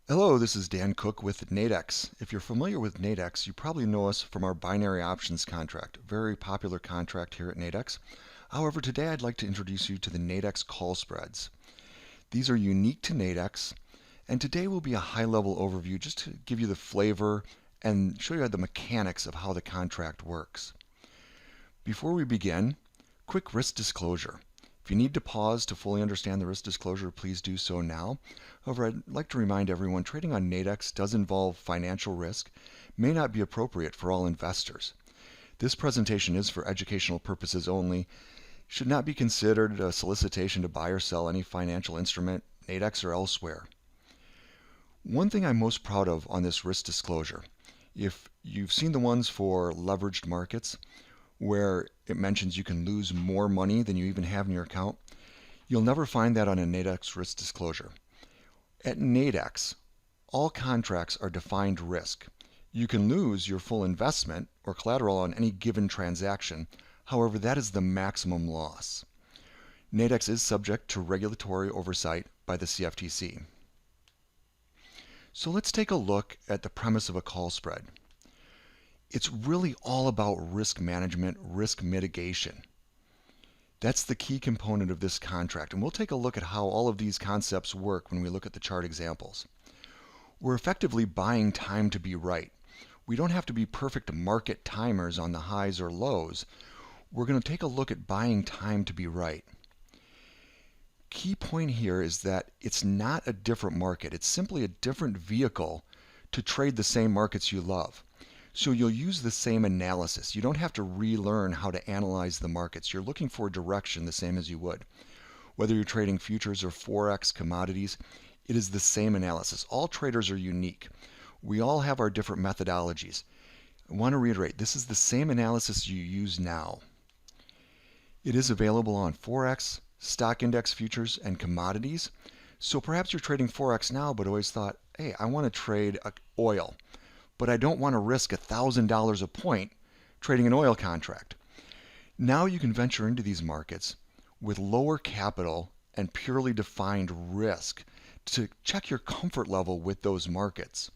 Hello, this is Dan Cook with Nadex. If you're familiar with Nadex, you probably know us from our binary options contract, very popular contract here at Nadex. However, today I'd like to introduce you to the Nadex call spreads. These are unique to Nadex, and today will be a high-level overview just to give you the flavor and show you the mechanics of how the contract works. Before we begin, quick risk disclosure. If you need to pause to fully understand the risk disclosure, please do so now. However, I'd like to remind everyone trading on Nadex does involve financial risk, may not be appropriate for all investors. This presentation is for educational purposes only, should not be considered a solicitation to buy or sell any financial instrument, Nadex or elsewhere. One thing I'm most proud of on this risk disclosure, if you've seen the ones for leveraged markets, where it mentions you can lose more money than you even have in your account, you'll never find that on a Nadex risk disclosure. At Nadex, all contracts are defined risk. You can lose your full investment or collateral on any given transaction. However, that is the maximum loss. Nadex is subject to regulatory oversight by the CFTC. So let's take a look at the premise of a call spread. It's really all about risk management, risk mitigation. That's the key component of this contract, and we'll take a look at how all of these concepts work when we look at the chart examples. We're effectively buying time to be right. We don't have to be perfect market timers on the highs or lows. We're going to take a look at buying time to be right. Key point here is that it's not a different market. It's simply a different vehicle to trade the same markets you love. So you'll use the same analysis. You don't have to relearn how to analyze the markets. You're looking for direction the same as you would. Whether you're trading futures or Forex, commodities, it is the same analysis. All traders are unique. We all have our different methodologies. I want to reiterate, this is the same analysis you use now. It is available on Forex, stock index futures, and commodities. So perhaps you're trading Forex now, but always thought, hey, I want to trade oil, but I don't want to risk $1,000 a point trading an oil contract. Now you can venture into these markets with lower capital and purely defined risk to check your comfort level with those markets.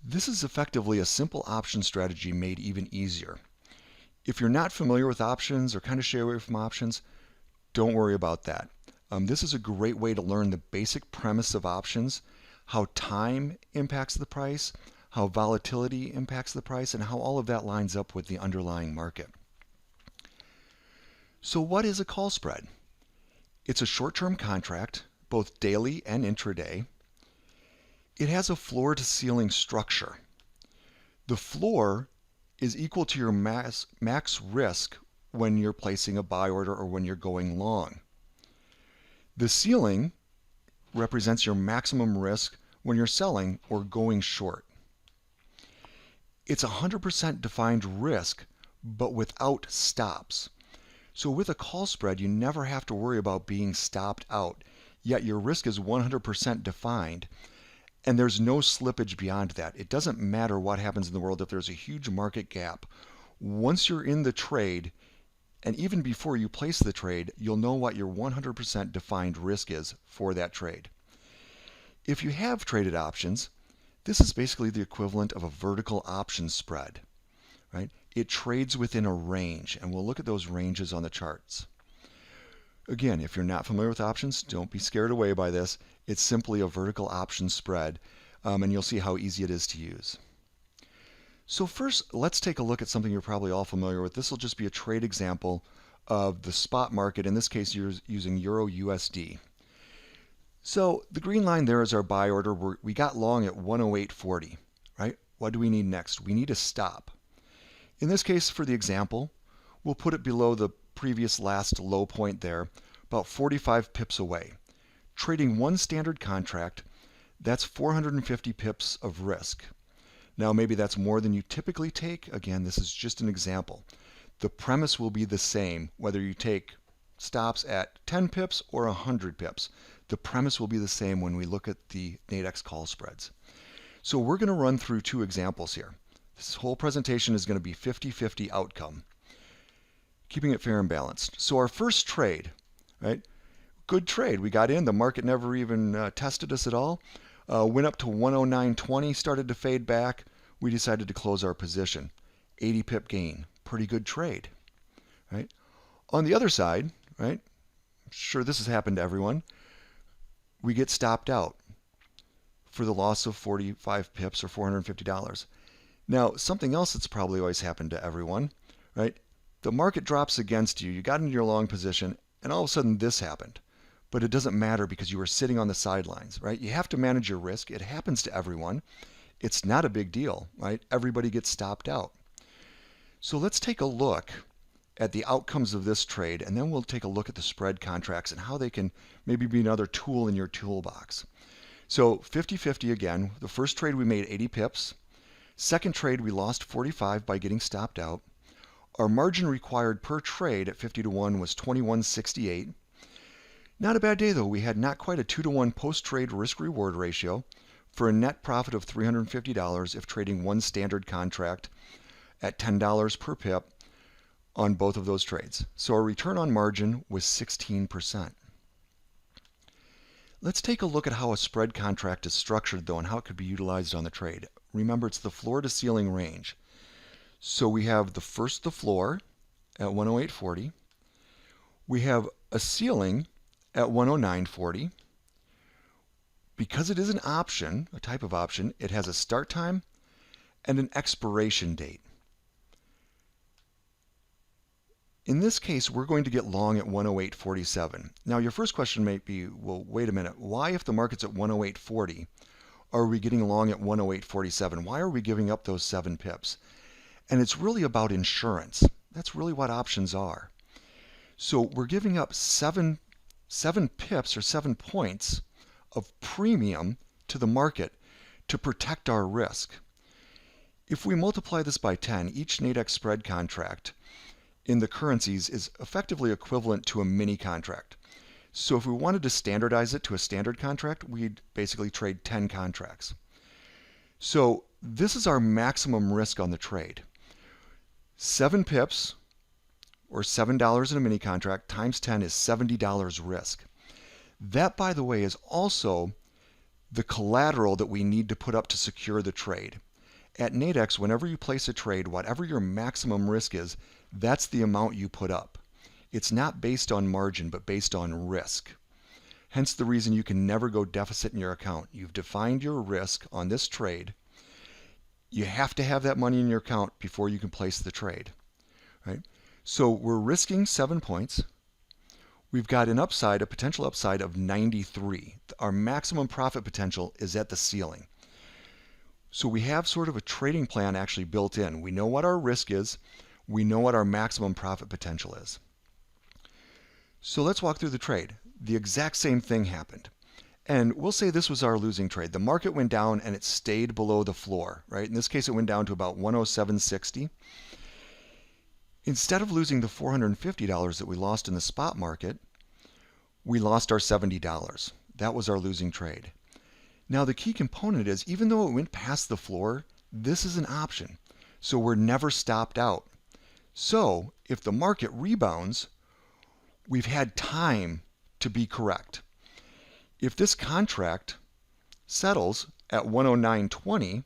This is effectively a simple option strategy made even easier. If you're not familiar with options or kind of shy away from options, don't worry about that. This is a great way to learn the basic premise of options, how time impacts the price, how volatility impacts the price, and how all of that lines up with the underlying market. So what is a call spread? It's a short-term contract, both daily and intraday. It has a floor to ceiling structure. The floor is equal to your max risk when you're placing a buy order or when you're going long. The ceiling represents your maximum risk when you're selling or going short. It's 100% defined risk, but without stops. So with a call spread, you never have to worry about being stopped out, yet your risk is 100% defined, and there's no slippage beyond that. It doesn't matter what happens in the world if there's a huge market gap. Once you're in the trade, and even before you place the trade, you'll know what your 100% defined risk is for that trade. If you have traded options, this is basically the equivalent of a vertical option spread, right? It trades within a range, and we'll look at those ranges on the charts. Again, if you're not familiar with options, don't be scared away by this. It's simply a vertical option spread, and you'll see how easy it is to use. So first, let's take a look at something you're probably all familiar with. This will just be a trade example of the spot market. In this case, you're using Euro USD. So the green line there is our buy order. We got long at 108.40, right? What do we need next? We need a stop. In this case, for the example, we'll put it below the previous last low point there, about 45 pips away. Trading one standard contract, that's 450 pips of risk. Now maybe that's more than you typically take. Again, this is just an example. The premise will be the same whether you take stops at 10 pips or 100 pips. The premise will be the same when we look at the Nadex call spreads. So we're going to run through two examples here. This whole presentation is going to be 50-50 outcome, keeping it fair and balanced. So our first trade, right? good trade. We got in. The market never even tested us at all. Went up to 109.20, started to fade back. We decided to close our position. 80 pip gain. Pretty good trade, right? On the other side, right? I'm sure this has happened to everyone. We get stopped out for the loss of 45 pips or $450. Now, something else that's probably always happened to everyone, right? The market drops against you. You got into your long position, and all of a sudden this happened. But it doesn't matter because you were sitting on the sidelines, right? You have to manage your risk. It happens to everyone. It's not a big deal, right? Everybody gets stopped out. So let's take a look at the outcomes of this trade, and then we'll take a look at the spread contracts and how they can maybe be another tool in your toolbox. So 50-50 again. The first trade we made 80 pips. Second trade we lost 45 by getting stopped out. Our margin required per trade at 50 to 1 was 21.68. Not a bad day though. We had not quite a 2 to 1 post-trade risk-reward ratio for a net profit of $350 if trading one standard contract at $10 per pip on both of those trades. So our return on margin was 16%. Let's take a look at how a spread contract is structured though and how it could be utilized on the trade. Remember, it's the floor to ceiling range. So we have the floor at 108.40. We have a ceiling at 109.40. Because it is an option, a type of option, it has a start time and an expiration date. In this case, we're going to get long at 108.47. Now, your first question might be, well, wait a minute. Why, if the market's at 108.40, are we getting long at 108.47? Why are we giving up those 7 pips? And it's really about insurance. That's really what options are. So we're giving up 7 pips or 7 points of premium to the market to protect our risk. If we multiply this by 10, each Nadex spread contract in the currencies is effectively equivalent to a mini contract. So if we wanted to standardize it to a standard contract, we'd basically trade 10 contracts. So this is our maximum risk on the trade. 7 pips or $7 in a mini contract times 10 is $70 risk. That, by the way, is also the collateral that we need to put up to secure the trade. At Nadex, whenever you place a trade, whatever your maximum risk is, that's the amount you put up. It's not based on margin, but based on risk. Hence the reason you can never go deficit in your account. You've defined your risk on this trade. You have to have that money in your account before you can place the trade, right? So we're risking 7 points. We've got an upside, a potential upside of 93. Our maximum profit potential is at the ceiling. So we have sort of a trading plan actually built in. We know what our risk is. We know what our maximum profit potential is. So let's walk through the trade. The exact same thing happened. And we'll say this was our losing trade. The market went down and it stayed below the floor, right? In this case, it went down to about 107.60. Instead of losing the $450 that we lost in the spot market, we lost our $70. That was our losing trade. Now the key component is, even though it went past the floor, this is an option. So we're never stopped out. So if the market rebounds, we've had time to be correct. If this contract settles at 109.20,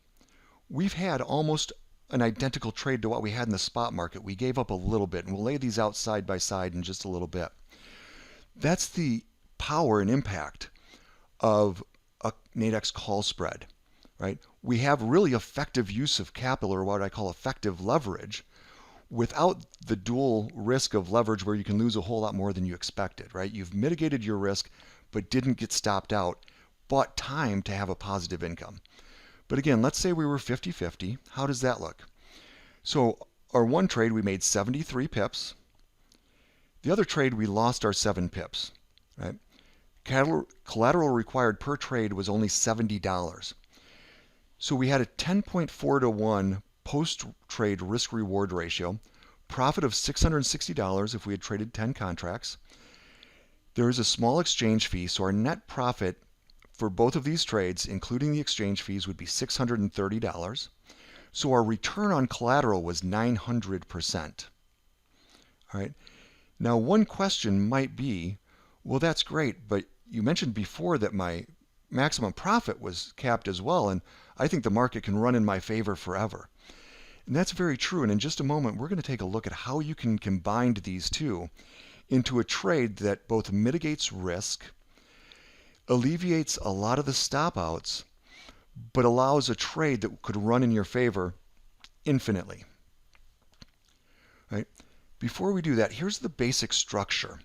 we've had almost an identical trade to what we had in the spot market. We gave up a little bit, and we'll lay these out side by side in just a little bit. That's the power and impact of a Nadex call spread, right? We have really effective use of capital, or what I call effective leverage, without the dual risk of leverage where you can lose a whole lot more than you expected, right? You've mitigated your risk, but didn't get stopped out, bought time to have a positive income. But again, let's say we were 50-50. How does that look? So our one trade, we made 73 pips. The other trade, we lost our 7 pips, right? Collateral required per trade was only $70. So we had a 10.4 to 1 post-trade risk-reward ratio, profit of $660 if we had traded 10 contracts. There is a small exchange fee, so our net profit for both of these trades, including the exchange fees, would be $630. So our return on collateral was 900%. All right. Now, one question might be, Well, that's great, but you mentioned before that my maximum profit was capped as well, and I think the market can run in my favor forever. And that's very true, and in just a moment we're going to take a look at how you can combine these two into a trade that both mitigates risk, alleviates a lot of the stop outs, but allows a trade that could run in your favor infinitely. Right? Before we do that, here's the basic structure.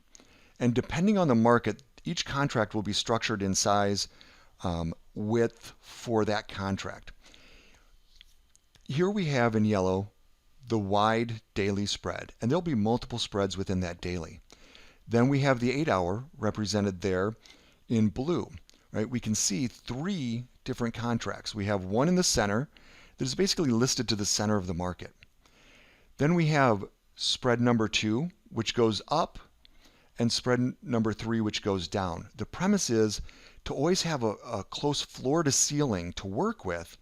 And depending on the market, each contract will be structured in size, width for that contract. Here we have in yellow the wide daily spread, and there'll be multiple spreads within that daily. Then we have the 8-hour represented there in blue. Right? We can see 3 different contracts. We have one in the center that is basically listed to the center of the market. Then we have spread number 2, which goes up, and spread number 3, which goes down. The premise is to always have a close floor to ceiling to work with,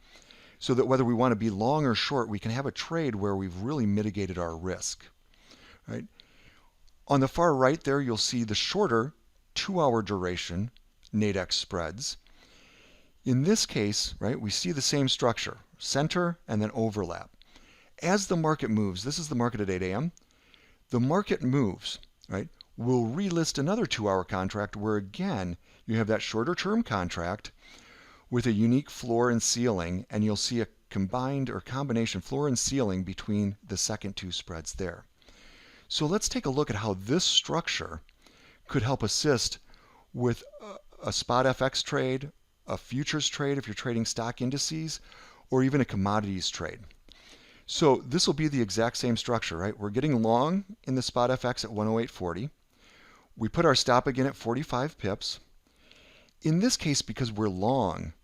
so that whether we want to be long or short, we can have a trade where we've really mitigated our risk. Right? On the far right there, you'll see the shorter 2-hour duration Nadex spreads. In this case, right, we see the same structure, center and then overlap. As the market moves, this is the market at 8 a.m., the market moves, right? We'll relist another 2-hour contract where again, you have that shorter term contract with a unique floor and ceiling, and you'll see a combined or combination floor and ceiling between the second 2 spreads there. So let's take a look at how this structure could help assist with a spot FX trade, a futures trade if you're trading stock indices, or even a commodities trade. So this will be the exact same structure, right? We're getting long in the spot FX at 108.40. We put our stop again at 45 pips. In this case, because we're long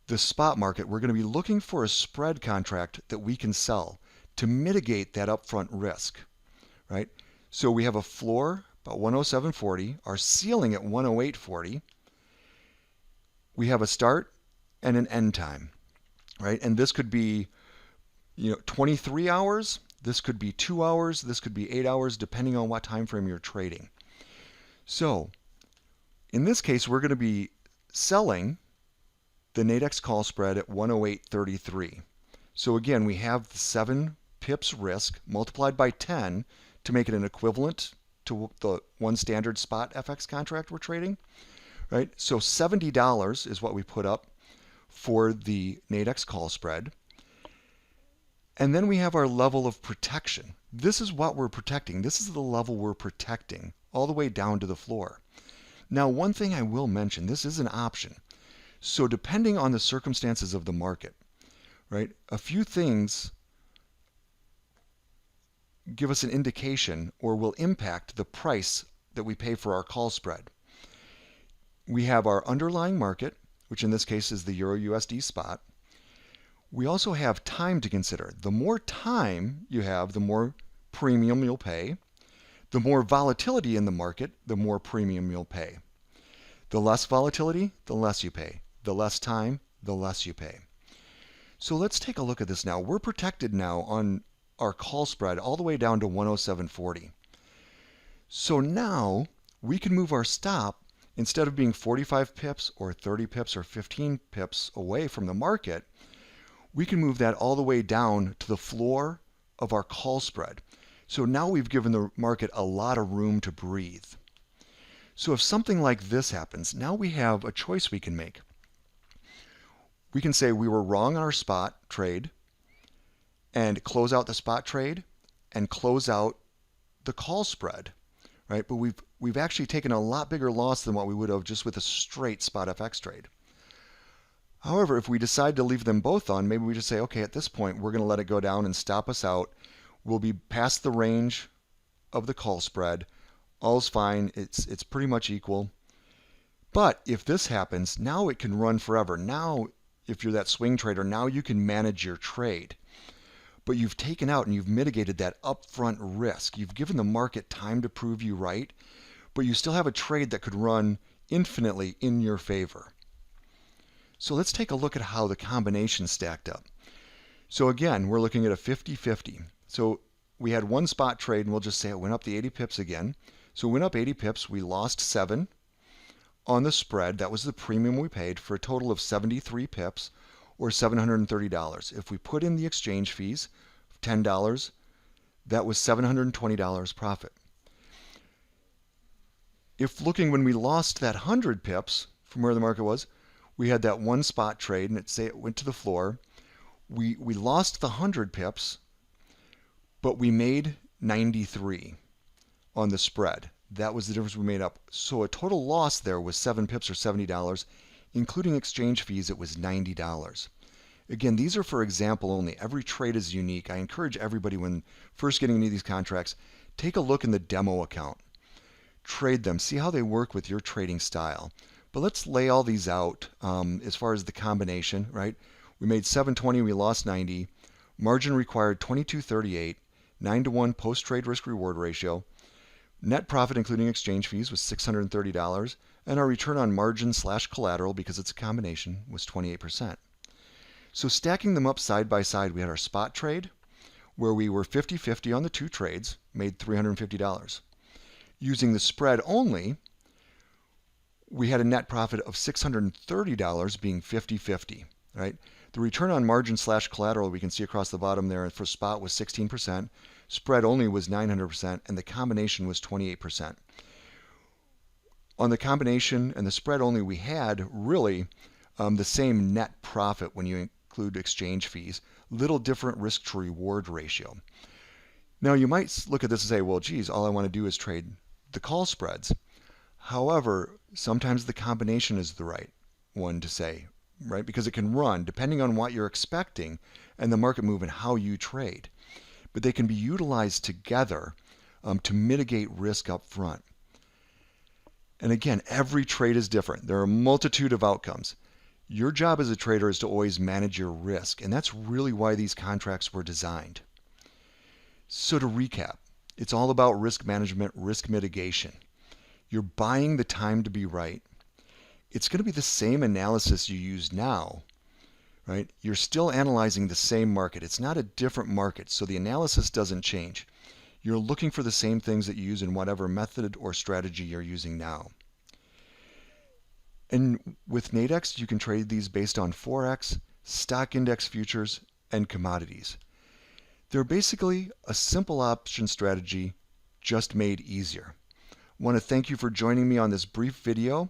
the spot market, we're going to be looking for a spread contract that we can sell to mitigate that upfront risk, right? So we have a floor about 107.40, our ceiling at 108.40. We have a start and an end time, right? And this could be 23 hours, this could be 2 hours, this could be 8 hours, depending on what time frame you're trading. So in this case, we're going to be selling the Nadex call spread at 108.33. So again, we have the 7 pips risk multiplied by 10 to make it an equivalent to the one standard spot FX contract we're trading. Right? So $70 is what we put up for the Nadex call spread. And then we have our level of protection. This is what we're protecting. This is the level we're protecting all the way down to the floor. Now, one thing I will mention, this is an option. So depending on the circumstances of the market, right, a few things give us an indication or will impact the price that we pay for our call spread. We have our underlying market, which in this case is the Euro USD spot. We also have time to consider. The more time you have, the more premium you'll pay. The more volatility in the market, the more premium you'll pay. The less volatility, the less you pay. The less time, the less you pay. So let's take a look at this now. We're protected now on our call spread all the way down to 107.40. So now we can move our stop, instead of being 45 pips or 30 pips or 15 pips away from the market, we can move that all the way down to the floor of our call spread. So now we've given the market a lot of room to breathe. So if something like this happens, now we have a choice we can make. We can say we were wrong on our spot trade and close out the spot trade and close out the call spread, right? But we've actually taken a lot bigger loss than what we would have just with a straight spot FX trade. However, if we decide to leave them both on, maybe we just say, okay, at this point, we're going to let it go down and stop us out. We'll be past the range of the call spread. All's fine. It's pretty much equal. But if this happens, now it can run forever. Now, if you're that swing trader, now you can manage your trade. But you've taken out and you've mitigated that upfront risk. You've given the market time to prove you right, but you still have a trade that could run infinitely in your favor. So let's take a look at how the combination stacked up. So again, we're looking at a 50-50. So we had one spot trade, and we'll just say it went up the 80 pips again. So it went up 80 pips. We lost 7 on the spread. That was the premium we paid for a total of 73 pips or $730. If we put in the exchange fees, $10, that was $720 profit. If looking when we lost that 100 pips from where the market was, we had that one spot trade and it went to the floor. We lost the 100 pips, but we made 93 on the spread. That was the difference we made up. So a total loss there was 7 pips or $70. Including exchange fees, it was $90. Again, these are for example only. Every trade is unique. I encourage everybody when first getting into these contracts, take a look in the demo account. Trade them. See how they work with your trading style. But let's lay all these out as far as the combination, right? We made 720, we lost 90. Margin required 2238, 9-to-1 post-trade risk-reward ratio. Net profit including exchange fees was $630, and our return on margin / collateral, because it's a combination, was 28%. So stacking them up side by side, we had our spot trade, where we were 50-50 on the 2 trades, made $350. Using the spread only, we had a net profit of $630 being 50-50, right? The return on margin / collateral we can see across the bottom there for spot was 16%, spread only was 900%, and the combination was 28%. On the combination and the spread only, we had really the same net profit when you include exchange fees, little different risk to reward ratio. Now you might look at this and say, well, geez, all I want to do is trade the call spreads. However, sometimes the combination is the right one to say, right? Because it can run depending on what you're expecting and the market move and how you trade. But they can be utilized together to mitigate risk up front. And again, every trade is different. There are a multitude of outcomes. Your job as a trader is to always manage your risk, and that's really why these contracts were designed. So to recap, it's all about risk management, risk mitigation. You're buying the time to be right. It's going to be the same analysis you use now, right? You're still analyzing the same market. It's not a different market, so the analysis doesn't change. You're looking for the same things that you use in whatever method or strategy you're using now. And with Nadex, you can trade these based on Forex, stock index futures, and commodities. They're basically a simple option strategy just made easier. I want to thank you for joining me on this brief video.